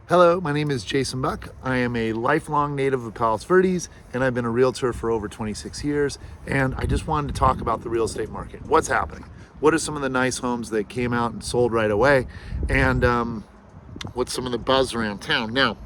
Hello, my name is Jason Buck. I am a lifelong native of Palos Verdes, and I've been a realtor for over 26 years. And I just wanted to talk about the real estate market. What's happening? What are some of the nice homes that came out and sold right away? And what's some of the buzz around town? Now,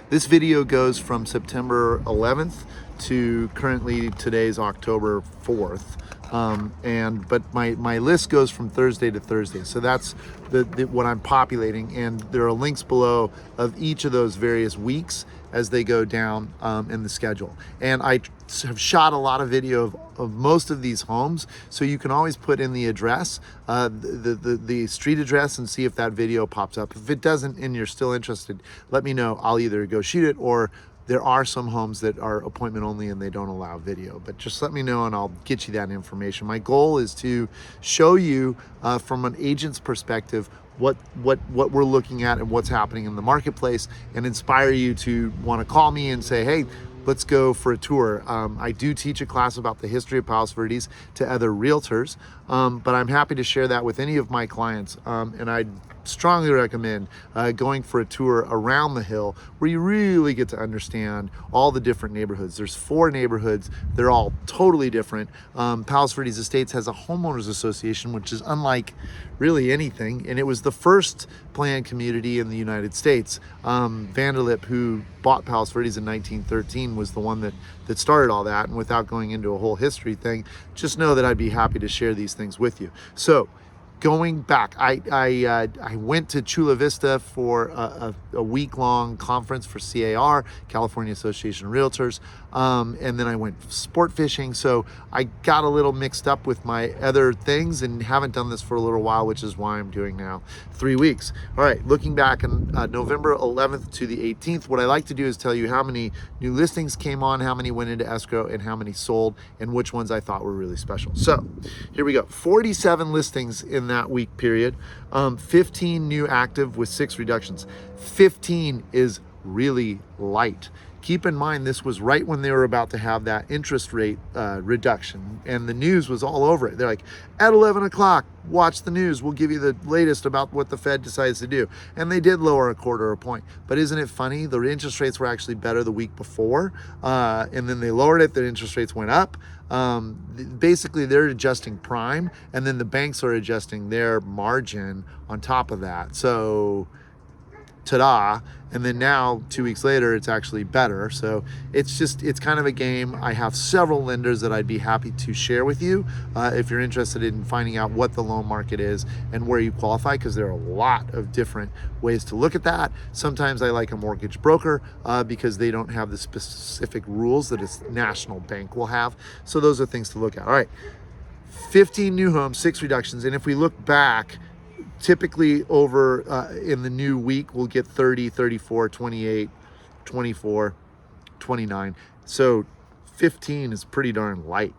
this video goes from September 11th to currently today's October 4th. But my list goes from Thursday to Thursday. So that's what I'm populating, and there are links below of each of those various weeks as they go down in the schedule. And I have shot a lot of video of most of these homes, so you can always put in the address, the street address, and see if that video pops up. If it doesn't and you're still interested, let me know. I'll either go shoot it, or there are some homes that are appointment only and they don't allow video, but just let me know and I'll get you that information. My goal is to show you from an agent's perspective what we're looking at and what's happening in the marketplace, and inspire you to want to call me and say, hey, let's go for a tour. I do teach a class about the history of Palos Verdes to other realtors, but I'm happy to share that with any of my clients. And I strongly recommend going for a tour around the hill, where you really get to understand all the different neighborhoods. There's 4 neighborhoods. They're all totally different. Palos Verdes Estates has a homeowners association, which is unlike really anything. And it was the first planned community in the United States. Vanderlip, who bought Palos Verdes in 1913, was the one that started all that. And without going into a whole history thing, just know that I'd be happy to share these things with you. So going back, I went to Chula Vista for a week-long conference for CAR, California Association of Realtors, and then I went sport fishing. So I got a little mixed up with my other things and haven't done this for a little while, which is why I'm doing now 3 weeks. All right, looking back on November 11th to the 18th, what I like to do is tell you how many new listings came on, how many went into escrow, and how many sold, and which ones I thought were really special. So here we go. 47 listings in that week period, 15 new active with 6 reductions. 15 is really light. Keep in mind, this was right when they were about to have that interest rate reduction, and the news was all over it. They're like, at 11 o'clock, watch the news. We'll give you the latest about what the Fed decides to do. And they did lower a quarter of a point. But isn't it funny? The interest rates were actually better the week before, and then they lowered it. The interest rates went up. Basically, they're adjusting prime, and then the banks are adjusting their margin on top of that. So ta-da. And then now 2 weeks later, it's actually better. So it's kind of a game. I have several lenders that I'd be happy to share with you if you're interested in finding out what the loan market is and where you qualify, because there are a lot of different ways to look at that. Sometimes I like a mortgage broker because they don't have the specific rules that a national bank will have. So those are things to look at. All right, 15 new homes, 6 reductions. And if we look back, typically over in the new week, we'll get 30, 34, 28, 24, 29. So 15 is pretty darn light.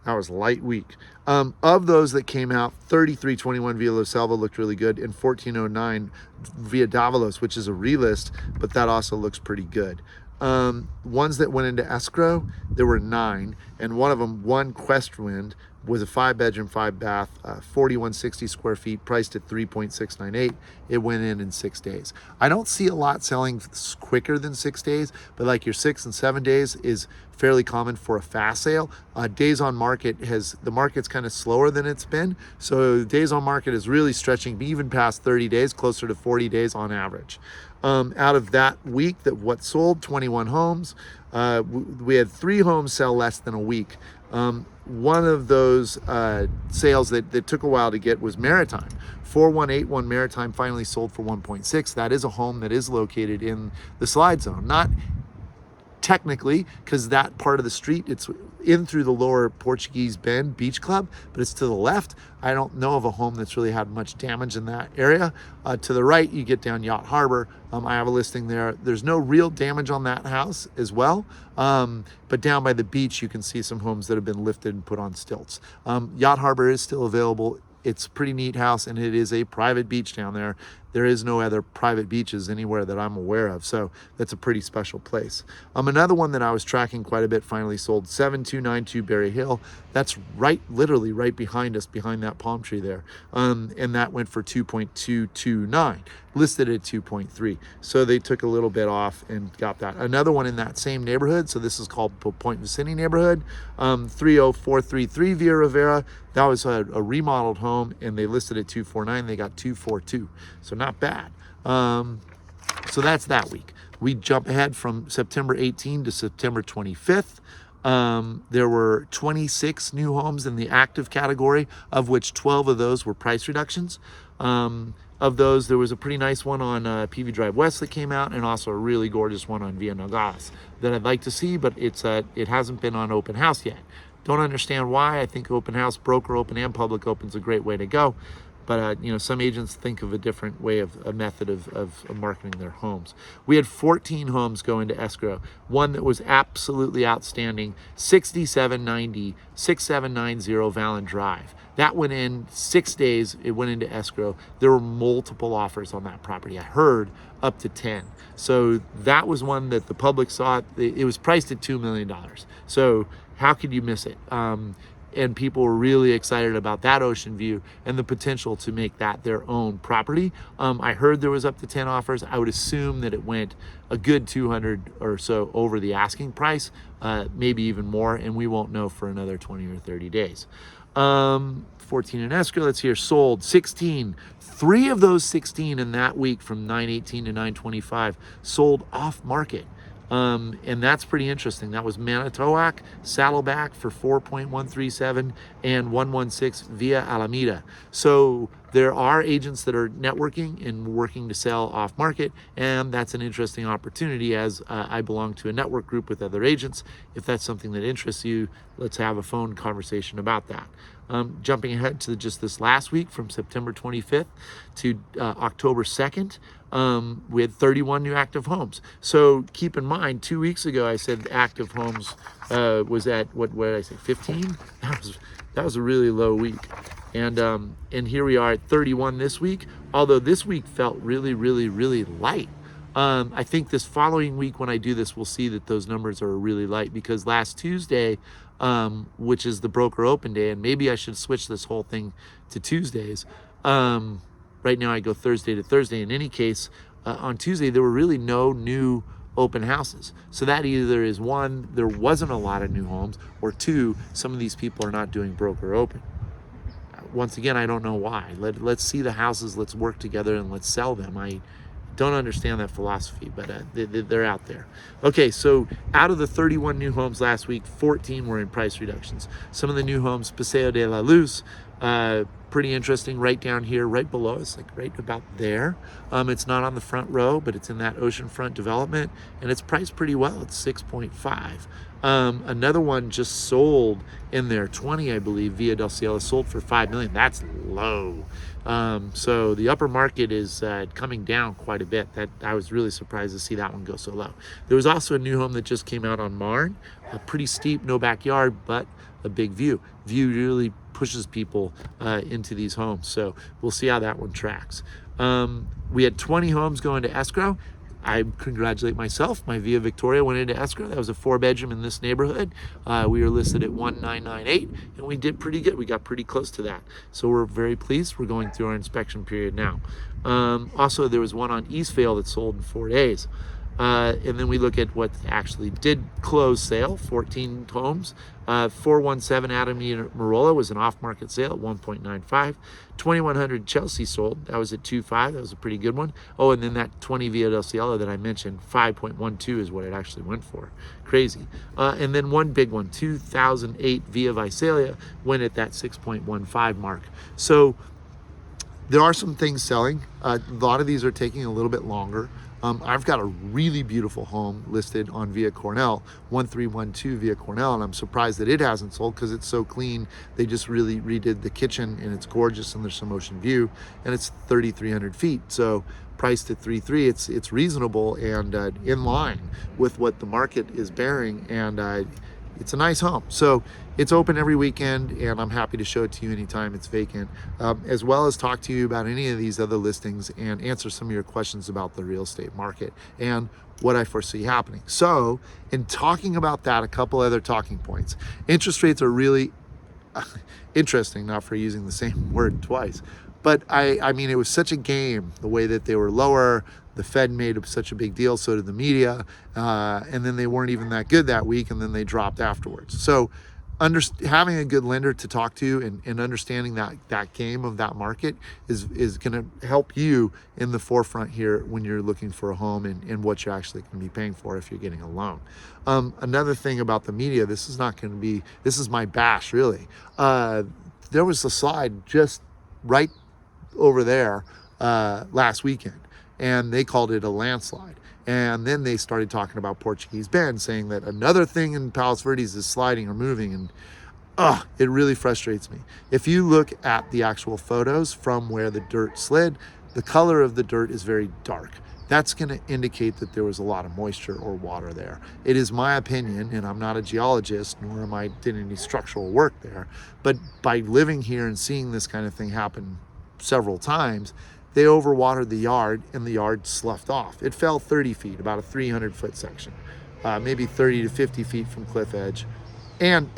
That was light week. Of those that came out, 3321 via Lo Salvo looked really good, and 1409 via Davalos, which is a relist, but that also looks pretty good. Ones that went into escrow, there were 9, and one of them, one Crestwind, was a 5-bedroom, 5-bath, 4,160 square feet, priced at 3.698. It went in 6 days. I don't see a lot selling quicker than 6 days, but like your 6 and 7 days is fairly common for a fast sale. Days on market the market's kind of slower than it's been. So days on market is really stretching even past 30 days, closer to 40 days on average. Out of that week, what sold, 21 homes. We had 3 homes sell less than a week. One of those sales that took a while to get was Maritime. 4181 Maritime finally sold for 1.6. That is a home that is located in the slide zone. Not technically, because that part of the street, it's in through the lower Portuguese Bend Beach Club, but it's to the left. I don't know of a home that's really had much damage in that area. To the right, you get down Yacht Harbor. I have a listing there. There's no real damage on that house as well. But down by the beach, you can see some homes that have been lifted and put on stilts. Yacht Harbor is still available. It's a pretty neat house, and it is a private beach down there. There is no other private beaches anywhere that I'm aware of, so that's a pretty special place. Another one that I was tracking quite a bit finally sold, 7292 Berry Hill. That's literally right behind us, behind that palm tree there. And that went for 2.229, listed at 2.3. So they took a little bit off and got that. Another one in that same neighborhood, so this is called Point Vicini neighborhood, 30433 Via Rivera. That was a remodeled home, and they listed at 249. They got 242, so not bad. So that's that week. We jump ahead from September 18 to September 25th. There were 26 new homes in the active category, of which 12 of those were price reductions. Of those, there was a pretty nice one on PV Drive West that came out, and also a really gorgeous one on Via Nogales that I'd like to see, but it hasn't been on open house yet. Don't understand why. I think open house, broker open and public open is a great way to go. But some agents think of a different way a method of marketing their homes. We had 14 homes go into escrow. One that was absolutely outstanding, 6790 Vallon Drive. That went in 6 days. It went into escrow. There were multiple offers on that property. I heard up to 10. So that was one that the public saw. It was priced at $2 million. So how could you miss it? And people were really excited about that ocean view and the potential to make that their own property. I heard there was up to 10 offers. I would assume that it went a good 200 or so over the asking price, maybe even more, and we won't know for another 20 or 30 days. 14 in escrow, let's hear sold, 16. 3 of those 16 in that week from 9/18 to 9/25 sold off market. And that's pretty interesting. That was Manitowoc, Saddleback for 4.137 and 116 Via Alameda. So there are agents that are networking and working to sell off market, and that's an interesting opportunity as I belong to a network group with other agents. If that's something that interests you, let's have a phone conversation about that. Jumping ahead to just this last week from September 25th to October 2nd, we had 31 new active homes. So keep in mind, 2 weeks ago I said active homes was at what did I say, 15? That was a really low week, and here we are at 31 this week. Although this week felt really light. I think this following week when I do this, we'll see that those numbers are really light, because last Tuesday, which is the broker open day, and maybe I should switch this whole thing to Tuesdays. Right now I go Thursday to Thursday. In any case, on Tuesday, there were really no new open houses. So that either is one, there wasn't a lot of new homes, or two, some of these people are not doing broker open. Once again, I don't know why. Let's see the houses, let's work together, and let's sell them. I don't understand that philosophy, but they're out there. Okay, so out of the 31 new homes last week, 14 were in price reductions. Some of the new homes, Paseo de la Luz, pretty interesting, right down here, right below us, like right about there. It's not on the front row, but it's in that oceanfront development, and it's priced pretty well. It's 6.5. Another one just sold in there, 20, I believe, Via del Cielo, sold for $5 million. That's low. So the upper market is coming down quite a bit. That I was really surprised to see that one go so low. There was also a new home that just came out on Marne, pretty steep, no backyard, but a big view. View really pushes people into these homes. So we'll see how that one tracks. We had 20 homes go into escrow. I congratulate myself. My Via Victoria went into escrow. That was a 4-bedroom in this neighborhood. We were listed at 1998, and we did pretty good. We got pretty close to that. So we're very pleased. We're going through our inspection period now. Also, there was one on Eastvale that sold in 4 days. And then we look at what actually did close sale, 14 homes. 417 Adam Marola was an off-market sale at 1.95. 2100 Chelsea sold. That was at 2.5. That was a pretty good one. Oh, and then that 20 Via del Cielo that I mentioned, 5.12 is what it actually went for. Crazy. And then one big one, 2008 Via Visalia, went at that 6.15 mark. So there are some things selling. A lot of these are taking a little bit longer. I've got a really beautiful home listed on Via Cornell, 1312 Via Cornell, and I'm surprised that it hasn't sold because it's so clean. They just really redid the kitchen, and it's gorgeous, and there's some ocean view, and it's 3,300 feet. So priced at 3.3, it's reasonable and in line with what the market is bearing, and it's a nice home. So it's open every weekend, and I'm happy to show it to you anytime it's vacant, as well as talk to you about any of these other listings and answer some of your questions about the real estate market and what I foresee happening. So in talking about that, a couple other talking points. Interest rates are really interesting, not for using the same word twice, but I mean, it was such a game, the way that they were lower. The Fed made such a big deal, so did the media, and then they weren't even that good that week, and then they dropped afterwards. So having a good lender to talk to and understanding that game of that market is going to help you in the forefront here when you're looking for a home and what you're actually going to be paying for if you're getting a loan. Another thing about the media, this is my bash really. There was a slide just right over there last weekend, and they called it a landslide. And then they started talking about Portuguese Bend, saying that another thing in Palos Verdes is sliding or moving, and it really frustrates me. If you look at the actual photos from where the dirt slid, the color of the dirt is very dark. That's going to indicate that there was a lot of moisture or water there. It is my opinion, and I'm not a geologist, nor am I did any structural work there, but by living here and seeing this kind of thing happen several times, they overwatered the yard and the yard sloughed off. It fell 30 feet, about a 300-foot section, maybe 30 to 50 feet from cliff edge. And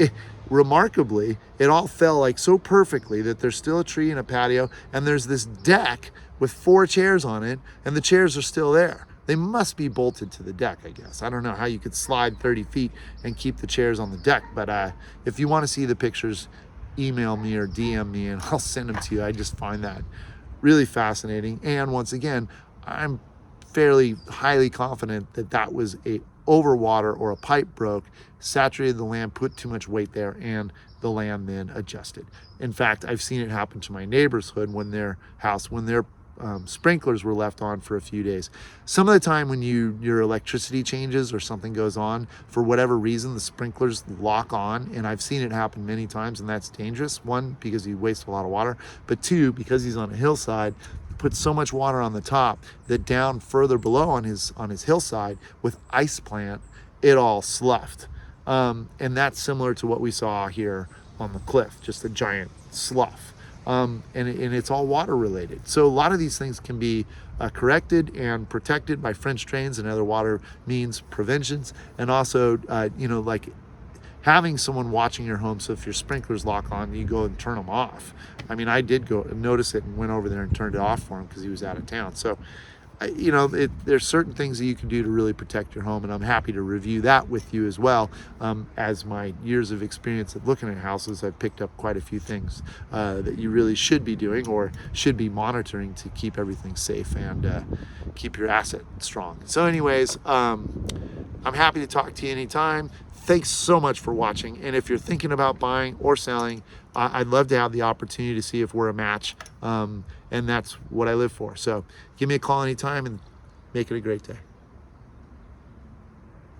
remarkably, it all fell like so perfectly that there's still a tree and a patio, and there's this deck with 4 chairs on it, and the chairs are still there. They must be bolted to the deck, I guess. I don't know how you could slide 30 feet and keep the chairs on the deck, but if you want to see the pictures, email me or DM me and I'll send them to you. I just find that really fascinating. And once again, I'm fairly highly confident that that was a overwater or a pipe broke, saturated the land, put too much weight there, and the land then adjusted. In fact, I've seen it happen to my neighbor's hood when their sprinklers were left on for a few days. Some of the time when your electricity changes or something goes on, for whatever reason, the sprinklers lock on, and I've seen it happen many times, and that's dangerous. One, because you waste a lot of water, but two, because he's on a hillside, put so much water on the top that down further below on his hillside with ice plant, it all sloughed. And that's similar to what we saw here on the cliff, just a giant slough. And it's all water related. So a lot of these things can be corrected and protected by French drains and other water means preventions, and also like having someone watching your home. So if your sprinklers lock on, you go and turn them off. I mean, I did go notice it and went over there and turned it off for him because he was out of town. So there's certain things that you can do to really protect your home, and I'm happy to review that with you as well. As my years of experience at looking at houses, I've picked up quite a few things that you really should be doing or should be monitoring to keep everything safe and keep your asset strong. So anyways, I'm happy to talk to you anytime. Thanks so much for watching. And if you're thinking about buying or selling, I'd love to have the opportunity to see if we're a match. And that's what I live for. So give me a call anytime and make it a great day.